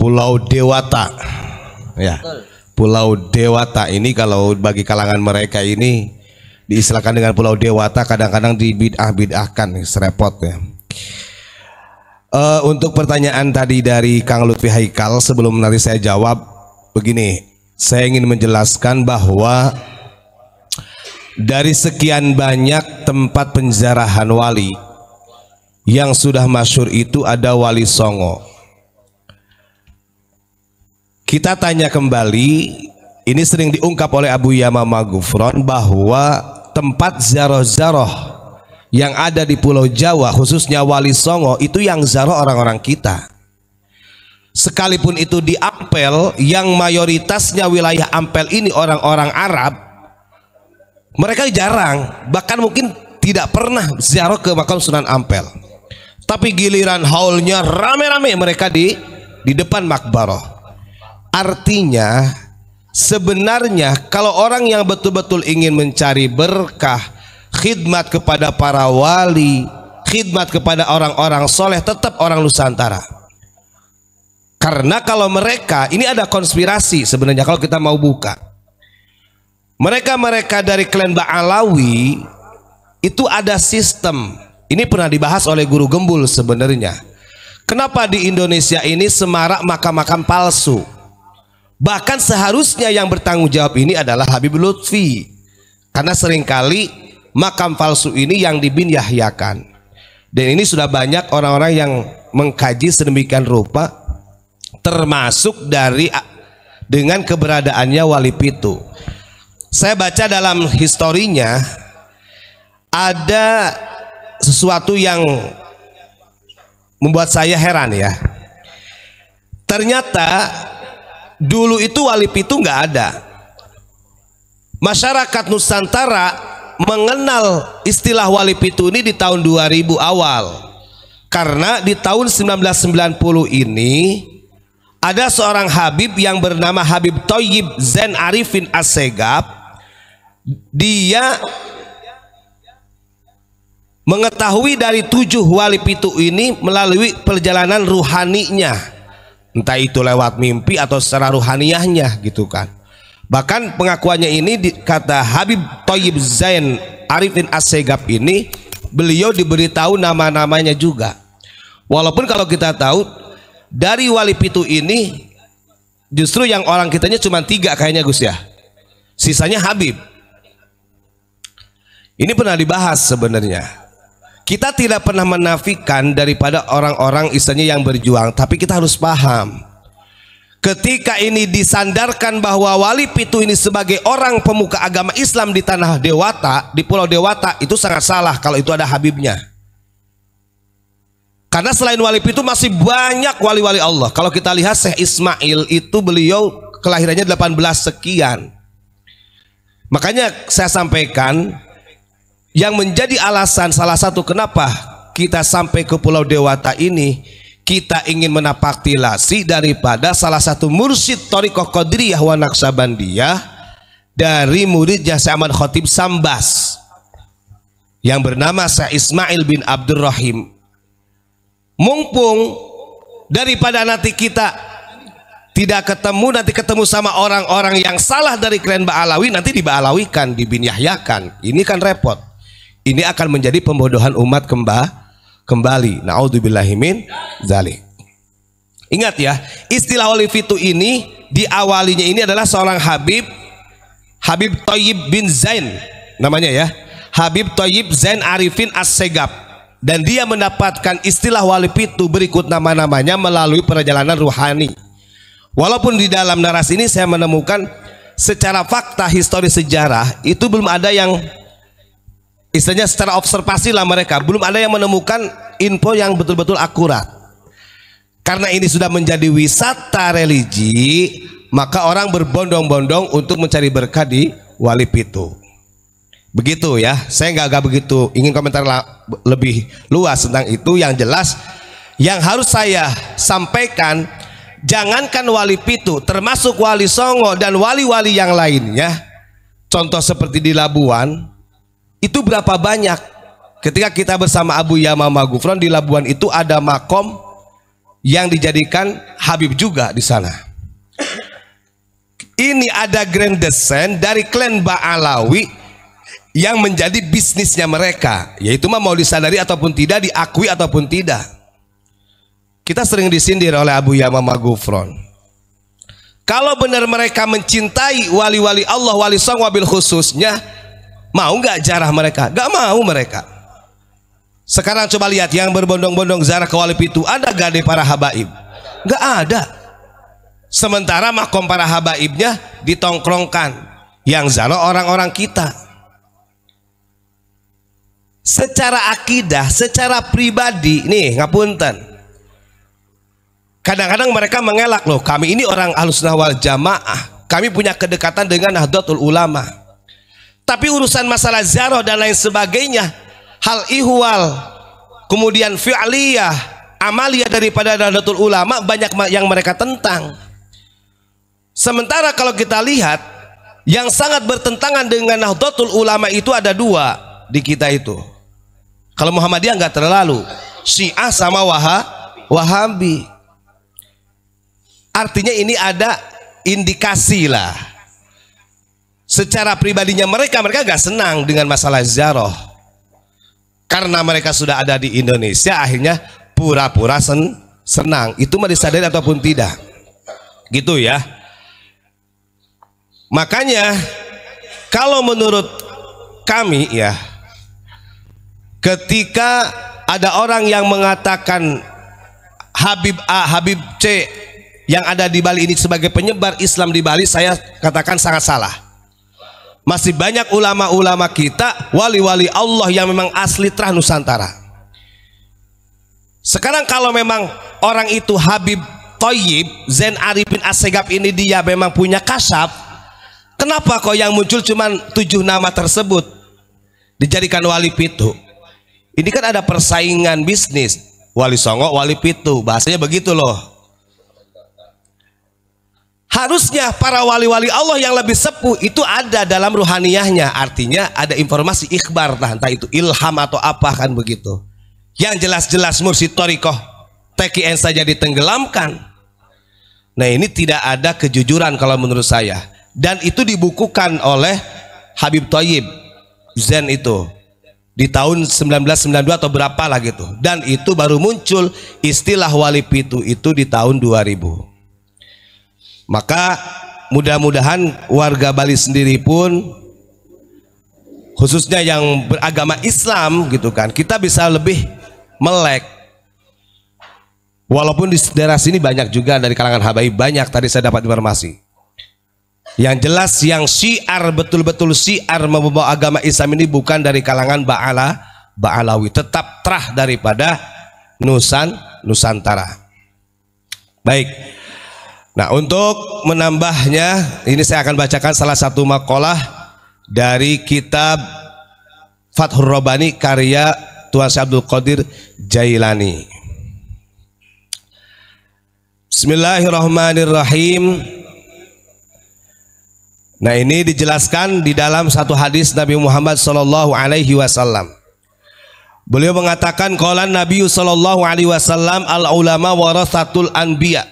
Pulau Dewata. Ya. Pulau Dewata ini kalau bagi kalangan mereka ini diistilahkan dengan Pulau Dewata, kadang-kadang dibid'ah-bid'ahkan, serepot ya. Untuk pertanyaan tadi dari Kang Lutfi Haikal, sebelum nanti saya jawab, begini, saya ingin menjelaskan bahwa dari sekian banyak tempat penjarahan wali yang sudah masyhur itu ada Wali Songo. Kita tanya kembali, ini sering diungkap oleh Abu Yamamah Ghufron bahwa tempat zaroh-zaroh yang ada di Pulau Jawa, khususnya Wali Songo, itu yang zaroh orang-orang kita. Sekalipun itu di Ampel, yang mayoritasnya wilayah Ampel ini orang-orang Arab, mereka jarang, bahkan mungkin tidak pernah ziarah ke makam Sunan Ampel. Tapi giliran haulnya rame-rame mereka di depan makbaroh. Artinya sebenarnya kalau orang yang betul-betul ingin mencari berkah, khidmat kepada para wali, khidmat kepada orang-orang soleh, tetap orang Nusantara. Karena kalau mereka, ini ada konspirasi sebenarnya kalau kita mau buka. Mereka-mereka dari klan Ba'alawi itu ada sistem. Ini pernah dibahas oleh Guru Gembul sebenarnya. Kenapa di Indonesia ini semarak makam-makam palsu? Bahkan seharusnya yang bertanggung jawab ini adalah Habib Lutfi, karena seringkali makam palsu ini yang dibinyahyakan. Dan ini sudah banyak orang-orang yang mengkaji sedemikian rupa, termasuk dari dengan keberadaannya Wali Pitu. Saya baca dalam historinya ada sesuatu yang membuat saya heran ya. Ternyata dulu itu Wali Pitu nggak ada. Masyarakat Nusantara mengenal istilah Wali Pitu ini di tahun 2000 awal. Karena di tahun 1990 ini ada seorang Habib yang bernama Habib Thayyib Zain Arifin Assegaf. Dia mengetahui dari 7 Wali Pitu ini melalui perjalanan ruhaninya, entah itu lewat mimpi atau secara ruhaniyahnya gitu kan. Bahkan pengakuannya ini kata Habib Thayyib Zain Arifin Assegaf ini, beliau diberitahu nama-namanya juga. Walaupun kalau kita tahu dari Wali Pitu ini justru yang orang kitanya cuma 3 kayaknya Gus ya, sisanya Habib. Ini pernah dibahas sebenarnya. Kita tidak pernah menafikan daripada orang-orang istilahnya yang berjuang, tapi kita harus paham ketika ini disandarkan bahwa Wali Pitu ini sebagai orang pemuka agama Islam di tanah Dewata, di Pulau Dewata, itu sangat salah kalau itu ada Habibnya. Karena selain Wali Pitu masih banyak wali-wali Allah. Kalau kita lihat Syekh Ismail itu beliau kelahirannya 18 sekian. Makanya saya sampaikan yang menjadi alasan salah satu kenapa kita sampai ke Pulau Dewata ini, kita ingin menapaktilasi daripada salah satu mursyid Thariqah Qadiriyah wa Naqsabandiyah dari muridnya Syekh Ahmad Khatib Sambas yang bernama Syekh Ismail bin Abdurrahim. Mumpung daripada nanti kita tidak ketemu, nanti ketemu sama orang-orang yang salah dari klan Ba'alawi, nanti diba'alawikan, dibinyahyakan, ini kan repot. Ini akan menjadi pembodohan umat kembali. Na'udzubillahi min dzalik. Ingat ya, istilah Wali Pitu ini diawalinya ini adalah seorang Habib Thayyib bin Zain namanya ya, Habib Thayyib Zain Arifin Assegaf, dan dia mendapatkan istilah Wali Pitu berikut nama-namanya melalui perjalanan ruhani. Walaupun di dalam narasi ini saya menemukan secara fakta historis sejarah itu belum ada yang istilahnya secara observasi lah, mereka belum ada yang menemukan info yang betul-betul akurat. Karena ini sudah menjadi wisata religi, maka orang berbondong-bondong untuk mencari berkah di Wali Pitu. Begitu ya, saya nggak begitu ingin komentar lebih luas tentang itu. Yang jelas yang harus saya sampaikan, jangankan Wali Pitu, termasuk Wali Songo dan wali-wali yang lainnya, contoh seperti di Labuan, itu berapa banyak ketika kita bersama Abu Yamamah Ghufron di Labuan itu ada makom yang dijadikan Habib juga di sana. Ini ada grand descent dari klan Ba'alawi yang menjadi bisnisnya mereka, yaitu mau disadari ataupun tidak, diakui ataupun tidak. Kita sering disindir oleh Abu Yamamah Ghufron. Kalau benar mereka mencintai wali-wali Allah, wali song wabil khususnya, mau nggak jarah mereka? Nggak mau mereka. Sekarang coba lihat yang berbondong-bondong zarah ke wali pitu, ada gak para habaib? Nggak ada. Sementara makom para habaibnya ditongkrongkan, yang zarah orang-orang kita. Secara akidah, secara pribadi, nih ngapunten, kadang-kadang mereka mengelak, loh kami ini orang Ahlussunnah wal Jamaah, kami punya kedekatan dengan Nahdlatul Ulama, tapi urusan masalah zarah dan lain sebagainya, hal ihwal, kemudian fi'liyah, amaliyah daripada Nahdlatul Ulama banyak yang mereka tentang. Sementara kalau kita lihat yang sangat bertentangan dengan Nahdlatul Ulama itu ada dua di kita itu. Kalau Muhammadiyah nggak terlalu, Syiah sama Wahabi. Artinya ini ada indikasi lah. Secara pribadinya mereka nggak senang dengan masalah ziarah. Karena mereka sudah ada di Indonesia, akhirnya pura-pura senang. Itu mau disadari ataupun tidak, gitu ya. Makanya kalau menurut kami ya, ketika ada orang yang mengatakan Habib A, Habib C yang ada di Bali ini sebagai penyebar Islam di Bali, saya katakan sangat salah. Masih banyak ulama-ulama kita, wali-wali Allah yang memang asli terah Nusantara. Sekarang kalau memang orang itu Habib Thayyib Zain Arifin Assegaf ini dia memang punya kasyaf, kenapa kok yang muncul cuma 7 nama tersebut dijadikan wali pitu? Ini kan ada persaingan bisnis, wali songo, wali pitu, bahasanya begitu loh. Harusnya para wali-wali Allah yang lebih sepuh itu ada dalam ruhaniyahnya, artinya ada informasi ikhbar, entah itu ilham atau apa kan begitu. Yang jelas-jelas mursyid thariqah TKN saja ditenggelamkan. Nah ini tidak ada kejujuran kalau menurut saya, dan itu dibukukan oleh Habib Thayyib Zain itu di tahun 1992 atau berapa lah gitu, dan itu baru muncul istilah wali pitu itu di tahun 2000. Maka mudah-mudahan warga Bali sendiri pun, khususnya yang beragama Islam gitu kan, kita bisa lebih melek. Walaupun di daerah sini banyak juga dari kalangan habaib, banyak tadi saya dapat informasi. Yang jelas yang syiar, betul-betul syiar membawa agama Islam ini bukan dari kalangan Ba'alawi, tetap terah daripada Nusantara. Baik. Nah, untuk menambahnya, ini saya akan bacakan salah satu makalah dari kitab Fathur Rabbani karya Tuan Syekh Abdul Qadir Jailani. Bismillahirrahmanirrahim. Nah, ini dijelaskan di dalam satu hadis Nabi Muhammad SAW. Beliau mengatakan, qala Nabi SAW, al ulama warathatul anbiya,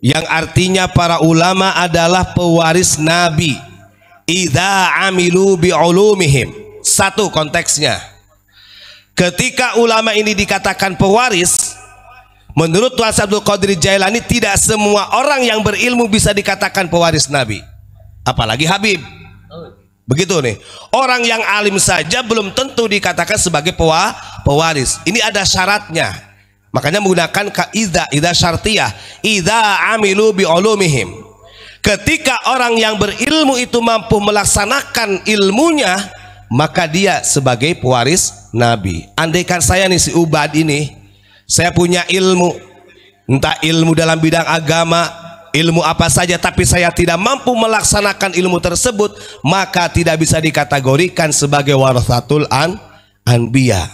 yang artinya para ulama adalah pewaris Nabi. Idza amilu bi'ulumihim. Satu konteksnya, ketika ulama ini dikatakan pewaris, menurut Tuan Syekh Abdul Qadir Jailani tidak semua orang yang berilmu bisa dikatakan pewaris Nabi, apalagi Habib. Begitu nih, orang yang alim saja belum tentu dikatakan sebagai pewaris. Ini ada syaratnya. Makanya menggunakan idza syartiyah, idza amilu bi'ulumihim. Ketika orang yang berilmu itu mampu melaksanakan ilmunya, maka dia sebagai pewaris Nabi. Andaikan saya nih si Ubad ini, saya punya ilmu, entah ilmu dalam bidang agama, ilmu apa saja, tapi saya tidak mampu melaksanakan ilmu tersebut, maka tidak bisa dikategorikan sebagai warathatul anbiya.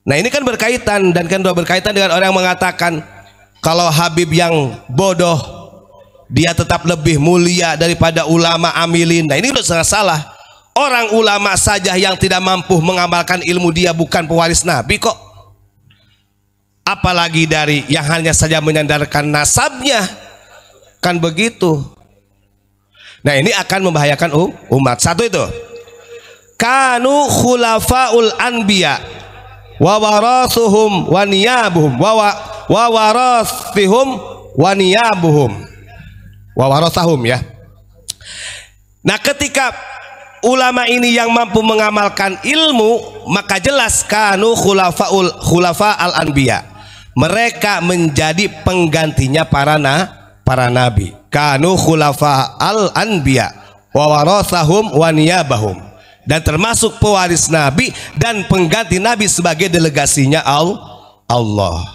Nah ini kan berkaitan, dan kan berkaitan dengan orang yang mengatakan kalau Habib yang bodoh dia tetap lebih mulia daripada ulama amilin. Nah ini udah sangat salah. Orang ulama saja yang tidak mampu mengamalkan ilmu dia bukan pewaris Nabi kok. apalagi dari yang hanya saja menyandarkan nasabnya, kan begitu. Nah ini akan membahayakan umat. Satu itu, kanu khulafaul anbiya wa warathuhum wa niyabuhum wa warathihum wa niyabuhum wa warathahum ya. Nah ketika ulama ini yang mampu mengamalkan ilmu, maka jelas kanu khulafa al anbiya, mereka menjadi penggantinya para nabi. Kanu khulafa al anbiya wa warathahum wa niyabahum, dan termasuk pewaris nabi dan pengganti nabi sebagai delegasinya Allah.